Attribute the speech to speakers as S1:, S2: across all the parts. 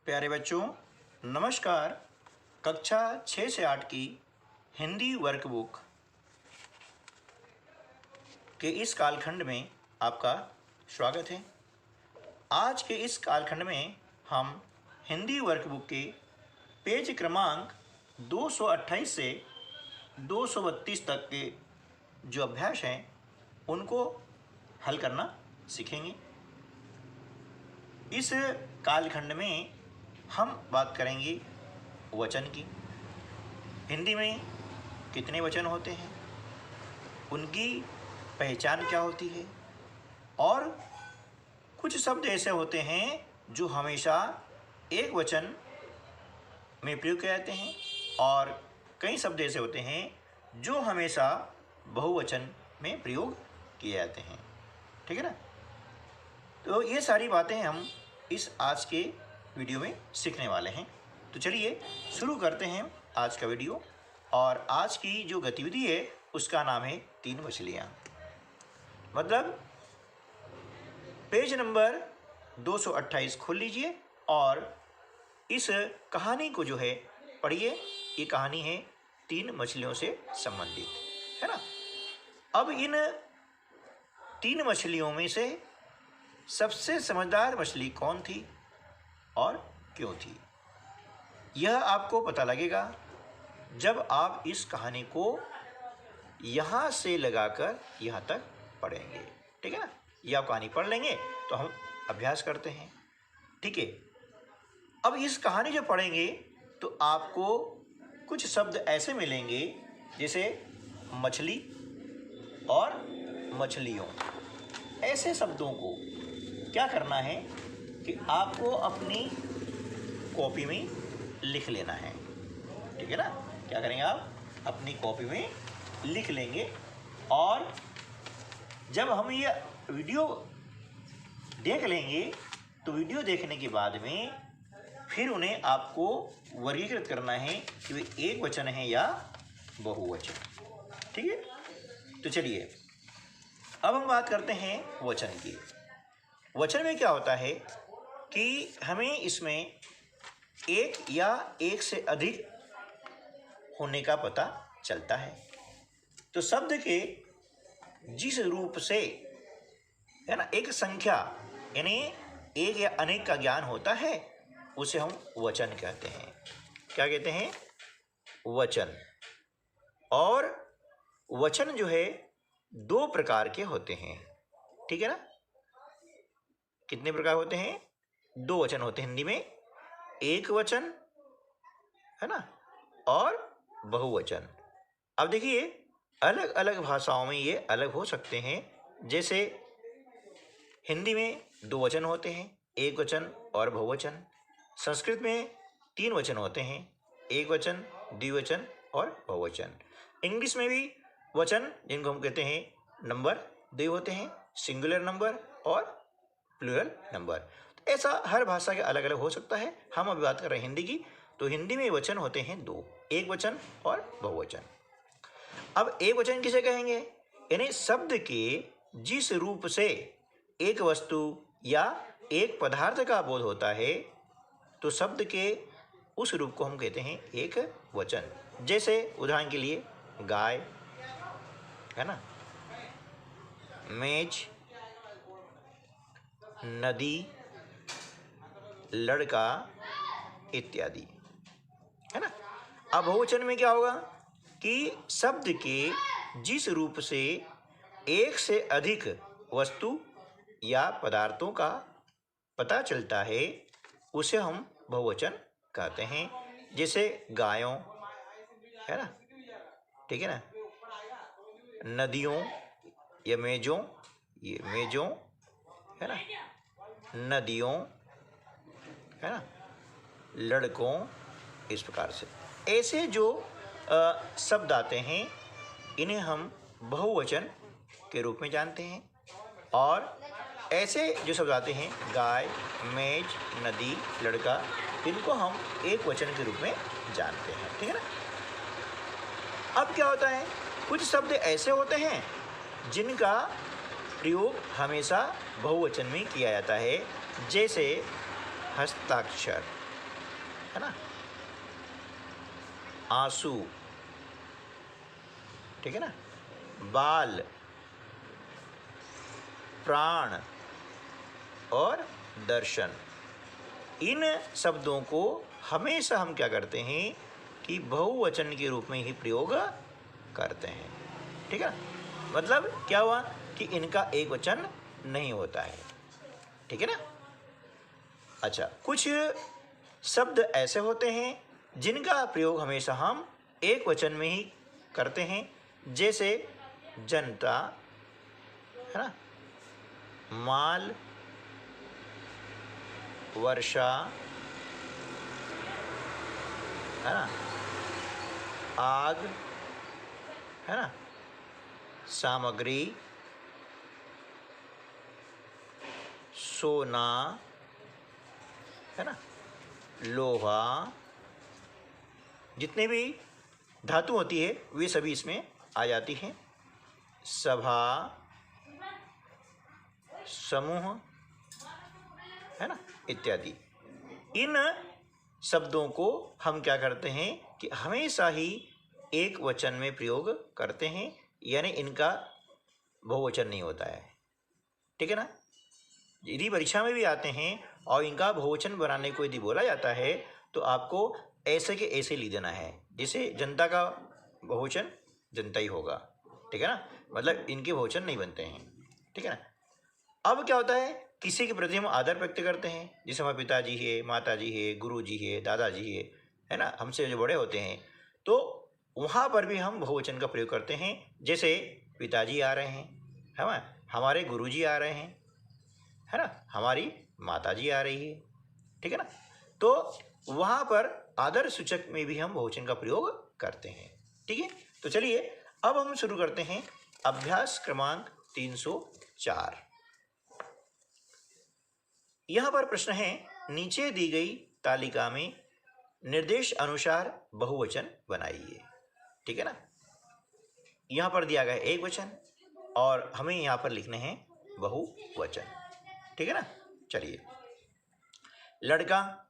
S1: प्यारे बच्चों, नमस्कार। कक्षा 6 से 8 की हिंदी वर्कबुक के इस कालखंड में आपका स्वागत है। आज के इस कालखंड में हम हिंदी वर्कबुक के पेज क्रमांक 228 से 232 तक के जो अभ्यास हैं उनको हल करना सीखेंगे। इस कालखंड में हम बात करेंगे वचन की। हिंदी में कितने वचन होते हैं, उनकी पहचान क्या होती है, और कुछ शब्द ऐसे होते हैं जो हमेशा एक वचन में प्रयोग किए जाते हैं और कई शब्द ऐसे होते हैं जो हमेशा बहुवचन में प्रयोग किए जाते हैं। ठीक है ना। तो ये सारी बातें हम इस आज के वीडियो में सीखने वाले हैं। तो चलिए शुरू करते हैं आज का वीडियो। और आज की जो गतिविधि है उसका नाम है 3 मछलियाँ। मतलब पेज नंबर 228 खोल लीजिए और इस कहानी को जो है पढ़िए। ये कहानी है 3 मछलियों से संबंधित, है ना। अब इन 3 मछलियों में से सबसे समझदार मछली कौन थी और क्यों थी, यह आपको पता लगेगा जब आप इस कहानी को यहाँ से लगाकर यहाँ तक पढ़ेंगे। ठीक है ना। ये आप कहानी पढ़ लेंगे तो हम अभ्यास करते हैं। ठीक है। अब इस कहानी जो पढ़ेंगे तो आपको कुछ शब्द ऐसे मिलेंगे जैसे मछली और मछलियों। ऐसे शब्दों को क्या करना है कि आपको अपनी कॉपी में लिख लेना है। ठीक है ना। क्या करेंगे, आप अपनी कॉपी में लिख लेंगे और जब हम ये वीडियो देख लेंगे तो वीडियो देखने के बाद में फिर उन्हें आपको वर्गीकृत करना है कि वे एक वचन है या बहुवचन। ठीक है। तो चलिए अब हम बात करते हैं वचन की। वचन में क्या होता है कि हमें इसमें एक या एक से अधिक होने का पता चलता है। तो शब्द के जिस रूप से, है ना, एक संख्या यानी एक या अनेक का ज्ञान होता है उसे हम वचन कहते हैं। क्या कहते हैं? वचन। और वचन जो है 2 प्रकार के होते हैं। ठीक है ना। कितने प्रकार होते हैं? 2 वचन होते हैं हिंदी में, एक वचन, है ना, और बहुवचन। अब देखिए अलग अलग भाषाओं में ये अलग हो सकते हैं। जैसे हिंदी में 2 वचन होते हैं, एक वचन और बहुवचन। संस्कृत में 3 वचन होते हैं, एक वचन, द्विवचन और बहुवचन। इंग्लिश में भी वचन जिनको हम कहते हैं नंबर 2 होते हैं, सिंगुलर नंबर और प्लूरल नंबर। तो ऐसा हर भाषा के अलग अलग हो सकता है। हम अभी बात कर रहे हैं हिंदी की। तो हिंदी में वचन होते हैं 2, एक वचन और बहुवचन। अब एक वचन किसे कहेंगे? यानी शब्द के जिस रूप से एक वस्तु या एक पदार्थ का बोध होता है तो शब्द के उस रूप को हम कहते हैं एक वचन। जैसे उदाहरण के लिए गाय, है ना, मेज, नदी, लड़का इत्यादि, है ना। अब बहुवचन में क्या होगा कि शब्द के जिस रूप से एक से अधिक वस्तु या पदार्थों का पता चलता है उसे हम बहुवचन कहते हैं। जैसे गायों, है ना, ठीक है ना, नदियों या मेजों, ये मेजों, है ना, नदियों, है ना, लड़कों, इस प्रकार से ऐसे जो शब्द आते हैं इन्हें हम बहुवचन के रूप में जानते हैं। और ऐसे जो शब्द आते हैं गाय, मेज, नदी, लड़का, इनको हम एक वचन के रूप में जानते हैं। ठीक है ना। अब क्या होता है, कुछ शब्द ऐसे होते हैं जिनका प्रयोग हमेशा बहुवचन में किया जाता है। जैसे हस्ताक्षर, है ना, आंसू, ठीक है ना, बाल, प्राण और दर्शन। इन शब्दों को हमेशा हम क्या करते हैं कि बहुवचन के रूप में ही प्रयोग करते हैं, ठीक है। मतलब क्या हुआ कि इनका एक वचन नहीं होता है, ठीक है ना। अच्छा, कुछ शब्द ऐसे होते हैं जिनका प्रयोग हमेशा हम एक वचन में ही करते हैं, जैसे जनता, है ना, माल, वर्षा, है ना, आग, है ना, सामग्री, सोना, है ना, लोहा, जितने भी धातु होती है वे सभी इसमें आ जाती हैं। सभा, समूह, है ना, इत्यादि। इन शब्दों को हम क्या करते हैं कि हमेशा ही एक वचन में प्रयोग करते हैं, यानी इनका बहुवचन नहीं होता है, ठीक है ना। यदि परीक्षा में भी आते हैं और इनका बहुवचन बनाने को यदि बोला जाता है तो आपको ऐसे के ऐसे लिख देना है, जैसे जनता का बहुवचन जनता ही होगा, ठीक है ना, मतलब इनके बहुवचन नहीं बनते हैं, ठीक है ना। अब क्या होता है, किसी के प्रति हम आदर व्यक्त करते हैं, जैसे हमारे पिताजी है, माताजी है, गुरुजी है, दादाजी है ना, हमसे जो बड़े होते हैं, तो वहाँ पर भी हम बहुवचन का प्रयोग करते हैं, जैसे पिताजी आ रहे हैं, है ना, हमारे गुरुजी आ रहे हैं, है ना, हमारी माताजी आ रही है, ठीक है ना। तो वहाँ पर आदर सूचक में भी हम बहुवचन का प्रयोग करते हैं, ठीक है। तो चलिए अब हम शुरू करते हैं अभ्यास क्रमांक 304। यहाँ पर प्रश्न है, नीचे दी गई तालिका में निर्देश अनुसार बहुवचन बनाइए, ठीक है ना। यहाँ पर दिया गया एक वचन और हमें यहाँ पर लिखने हैं बहुवचन, ठीक है ना। चलिए, लड़का,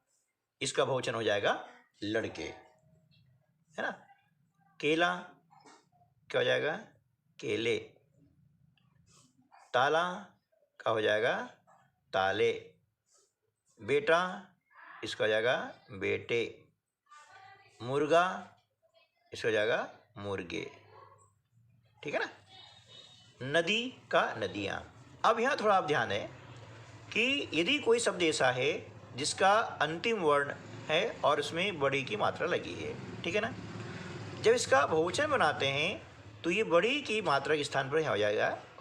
S1: इसका बहुवचन हो जाएगा लड़के, है ना। केला क्या हो जाएगा, केले। ताला का हो जाएगा ताले। बेटा, इसका हो जाएगा बेटे। मुर्गा, इसका हो जाएगा मुर्गे, ठीक है ना। नदी का नदियाँ। अब यहाँ थोड़ा आप ध्यान दें कि यदि कोई शब्द ऐसा है जिसका अंतिम वर्ण है और उसमें बड़ी की मात्रा लगी है, ठीक है ना, जब इसका बहुवचन बनाते हैं तो ये बड़ी की मात्रा के स्थान पर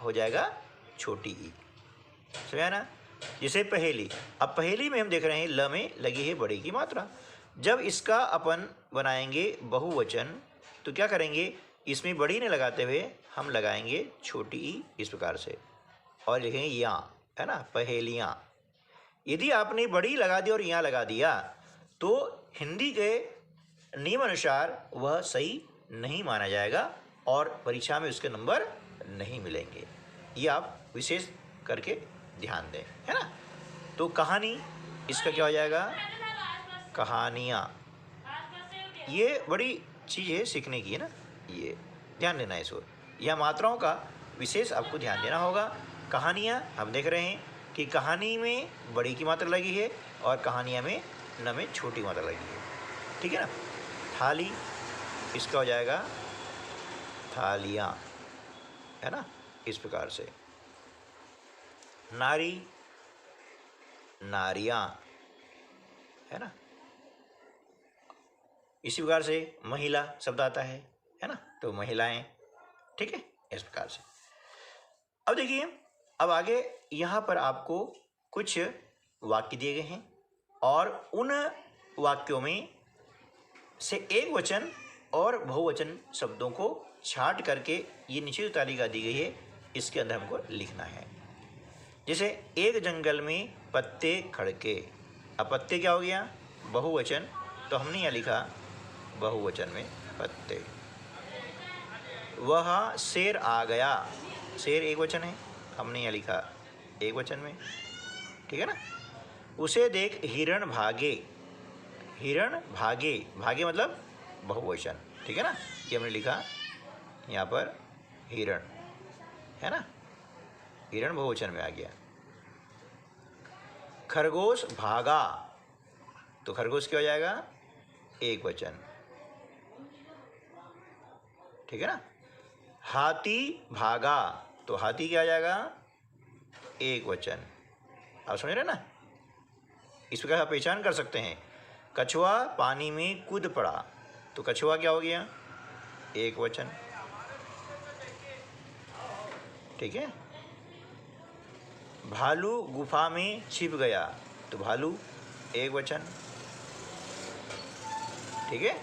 S1: हो जाएगा छोटी ई, समझा ना। जैसे पहेली, अब पहेली में हम देख रहे हैं ल में लगी है बड़ी की मात्रा, जब इसका अपन बनाएंगे बहुवचन तो क्या करेंगे, इसमें बड़ी ने लगाते हुए हम लगाएंगे छोटी ई इस प्रकार से और लिखेंगे या, है ना, पहेलियाँ। यदि आपने बड़ी लगा दी और यहाँ लगा दिया तो हिंदी के नियम अनुसार वह सही नहीं माना जाएगा और परीक्षा में उसके नंबर नहीं मिलेंगे, ये आप विशेष करके ध्यान दें, है ना। तो कहानी, इसका क्या हो जाएगा, कहानियाँ। ये बड़ी चीज़ है सीखने की, है ना, ये ध्यान देना है इसको, यह मात्राओं का विशेष आपको ध्यान देना होगा। कहानियाँ हम देख रहे हैं कि कहानी में बड़ी की मात्रा लगी है और कहानियाँ में न में छोटी मात्रा लगी है, ठीक है ना। थाली, इसका हो जाएगा थालियाँ, है ना, इस प्रकार से। नारी, नारियाँ, है ना, इसी प्रकार से महिला शब्द आता है ना, तो महिलाएं, ठीक है, इस प्रकार से। अब देखिए, अब आगे यहाँ पर आपको कुछ वाक्य दिए गए हैं और उन वाक्यों में से एक वचन और बहुवचन शब्दों को छांट करके ये नीचे जो तालिका दी गई है इसके अंदर हमको लिखना है। जैसे एक जंगल में पत्ते खड़के, अब पत्ते क्या हो गया, बहुवचन, तो हमने यहाँ लिखा बहुवचन में पत्ते। वह शेर आ गया, शेर एक वचन है, हमने यहाँ लिखा एक वचन में, ठीक है ना। उसे देख हिरण भागे, हिरण भागे, भागे मतलब बहुवचन, ठीक है ना। ये हमने लिखा यहाँ पर हिरण, है ना, हिरण बहुवचन में आ गया। खरगोश भागा, तो खरगोश क्या हो जाएगा, एक वचन, ठीक है ना। हाथी भागा, तो हाथी क्या आ जाएगा, एक वचन। आप समझ रहे ना, इस प्रकार आप पहचान कर सकते हैं। कछुआ पानी में कूद पड़ा, तो कछुआ क्या हो गया, एक वचन, ठीक है। भालू गुफा में छिप गया, तो भालू एक वचन, ठीक है।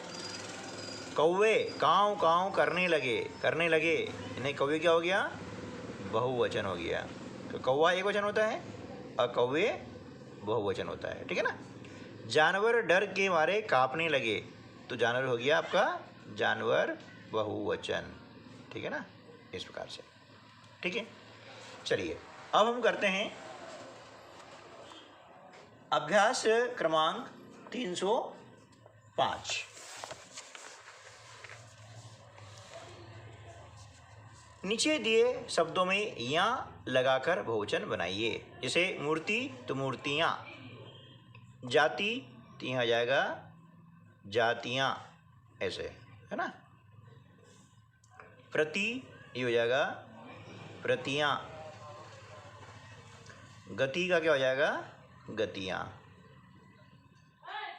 S1: कौवे काँव काँव करने लगे, करने लगे, नहीं कौवे क्या हो गया, बहुवचन हो गया। तो कौवा एक वचन होता है और कौवे बहुवचन होता है, ठीक है ना। जानवर डर के मारे कांपने लगे, तो जानवर हो गया आपका जानवर बहुवचन, ठीक है ना, इस प्रकार से, ठीक है। चलिए अब हम करते हैं अभ्यास क्रमांक 305। नीचे दिए शब्दों में या लगाकर बहुवचन बनाइए। जैसे मूर्ति तो मूर्तियाँ, जाति तो यहाँ आ जाएगा जातियाँ, ऐसे, है ना। प्रति ये हो जाएगा प्रतियाँ, गति का क्या हो जाएगा, गतियाँ,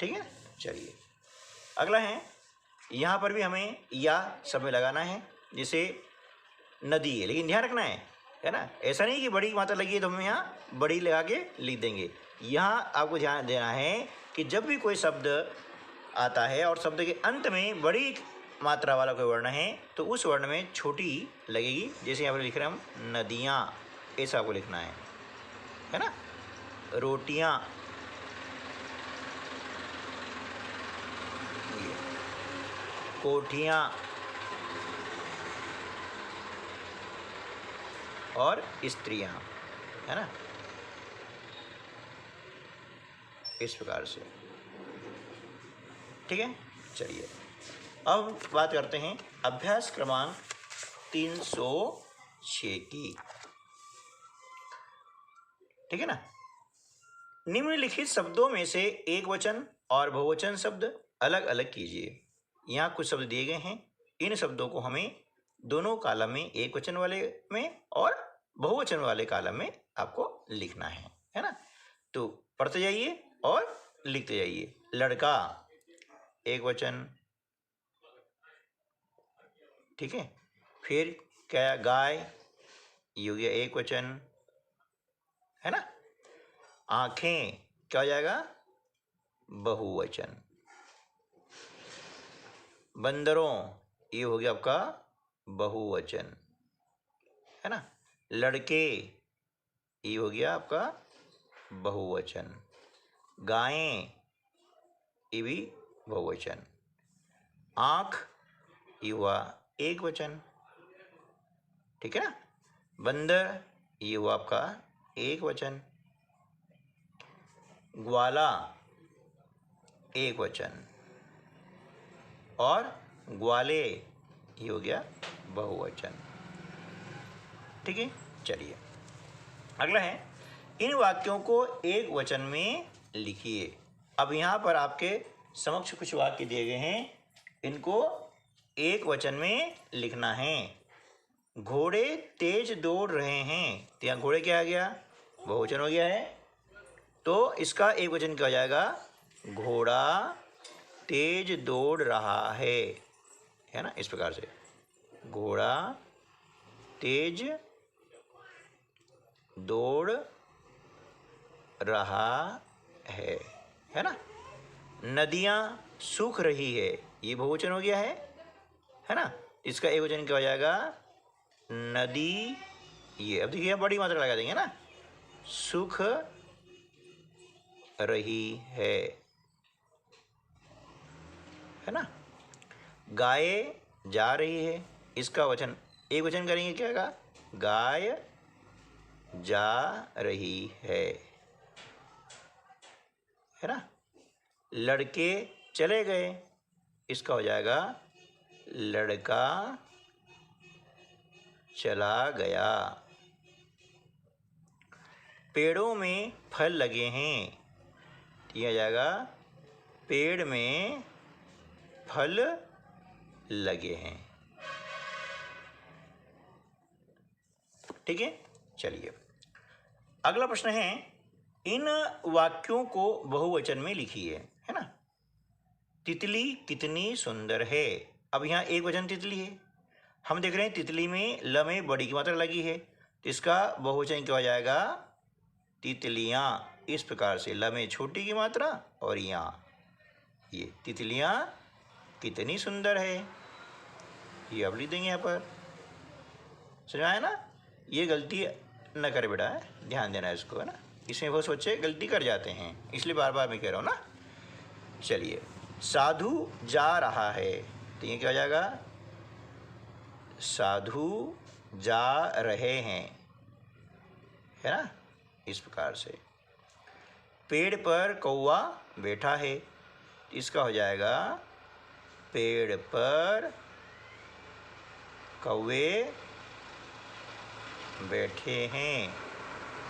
S1: ठीक है। चलिए अगला है, यहाँ पर भी हमें या सब में लगाना है। जैसे नदी है, लेकिन ध्यान रखना है ना, ऐसा नहीं कि बड़ी मात्रा लगी है तो हम यहाँ बड़ी लगा के लिख देंगे। यहाँ आपको ध्यान देना है कि जब भी कोई शब्द आता है और शब्द के अंत में बड़ी मात्रा वाला कोई वर्ण है तो उस वर्ण में छोटी लगेगी। जैसे यहाँ पर लिख रहे हैं हम नदियाँ, ऐसा आपको लिखना है ना। रोटियाँ, कोठियाँ और स्त्रियाँ, है ना, इस प्रकार से, ठीक है। चलिए अब बात करते हैं अभ्यास क्रमांक 306 की, ठीक है ना। निम्नलिखित शब्दों में से एक वचन और बहुवचन शब्द अलग अलग कीजिए। यहाँ कुछ शब्द दिए गए हैं, इन शब्दों को हमें दोनों कॉलम में, एक वचन वाले में और बहुवचन वाले कॉलम में आपको लिखना है ना। तो पढ़ते जाइए और लिखते जाइए। लड़का एक वचन, ठीक है। फिर क्या, गाय ये हो गया एक वचन, है ना। आँखें क्या हो जाएगा, बहुवचन। बंदरों ये हो गया आपका बहुवचन, है ना। लड़के ये हो गया आपका बहुवचन। गायें ये भी बहुवचन। आँख ये हुआ एक वचन, ठीक है ना। बंदर ये हुआ आपका एक वचन। ग्वाला एक वचन और ग्वाले ये हो गया बहुवचन, ठीक है। चलिए अगला है, इन वाक्यों को एक वचन में लिखिए। अब यहाँ पर आपके समक्ष कुछ वाक्य दिए गए हैं, इनको एक वचन में लिखना है। घोड़े तेज दौड़ रहे हैं, तो यहाँ घोड़े क्या आ गया, बहुवचन हो गया है, तो इसका एक वचन क्या हो जाएगा, घोड़ा तेज दौड़ रहा है ना, इस प्रकार से घोड़ा तेज दौड़ रहा है ना। नदियाँ सूख रही है, ये बहुवचन हो गया है ना। इसका एक वचन क्या हो जाएगा, नदी ये, अब देखिए बड़ी मात्रा लगा देंगे ना, सूख रही है ना। गाय जा रही है, इसका वचन एक वचन करेंगे, क्या होगा, गाय जा रही है ना। लड़के चले गए, इसका हो जाएगा लड़का चला गया। पेड़ों में फल लगे हैं, ये आ जाएगा पेड़ में फल लगे हैं। ठीक है, चलिए अगला प्रश्न है, इन वाक्यों को बहुवचन में लिखिए, है ना। तितली कितनी सुंदर है। अब यहाँ एक वचन तितली है, हम देख रहे हैं तितली में ल में बड़ी की मात्रा लगी है, तो इसका बहुवचन क्या हो जाएगा, तितलियाँ। इस प्रकार से ल में छोटी की मात्रा और यहाँ ये तितलियाँ कितनी सुंदर है, ये अब लिख देंगे यहाँ पर। समझ आया ना, ये गलती न करे बेटा, ध्यान देना इसको, है ना। इसमें बहुत बच्चे गलती कर जाते हैं, इसलिए बार बार मैं कह रहा हूँ ना। चलिए, साधु जा रहा है, तो ये क्या हो जाएगा, साधु जा रहे हैं, है ना, इस प्रकार से। पेड़ पर कौवा बैठा है, इसका हो जाएगा पेड़ पर कौवे बैठे हैं,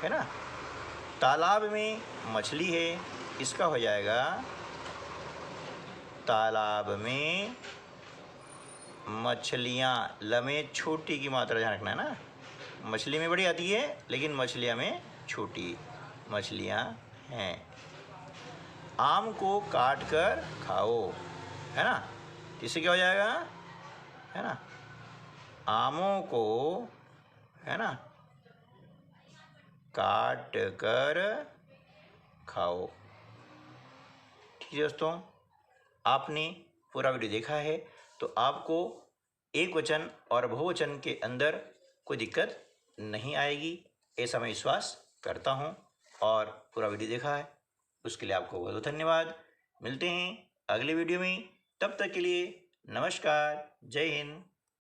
S1: है ना। तालाब में मछली है, इसका हो जाएगा तालाब में मछलियाँ। ल में छोटी की मात्रा ध्यान रखना है ना, मछली में बड़ी आती है लेकिन मछलियाँ में छोटी मछलियाँ हैं। आम को काट कर खाओ, है ना, इससे क्या हो जाएगा, है ना, आमों को, है ना, काट कर खाओ। ठीक है दोस्तों, आपने पूरा वीडियो देखा है, तो आपको एक वचन और बहुवचन के अंदर कोई दिक्कत नहीं आएगी, ऐसा मैं विश्वास करता हूँ। और पूरा वीडियो देखा है उसके लिए आपको बहुत बहुत धन्यवाद। मिलते हैं अगले वीडियो में, तब तक के लिए नमस्कार, जय हिंद।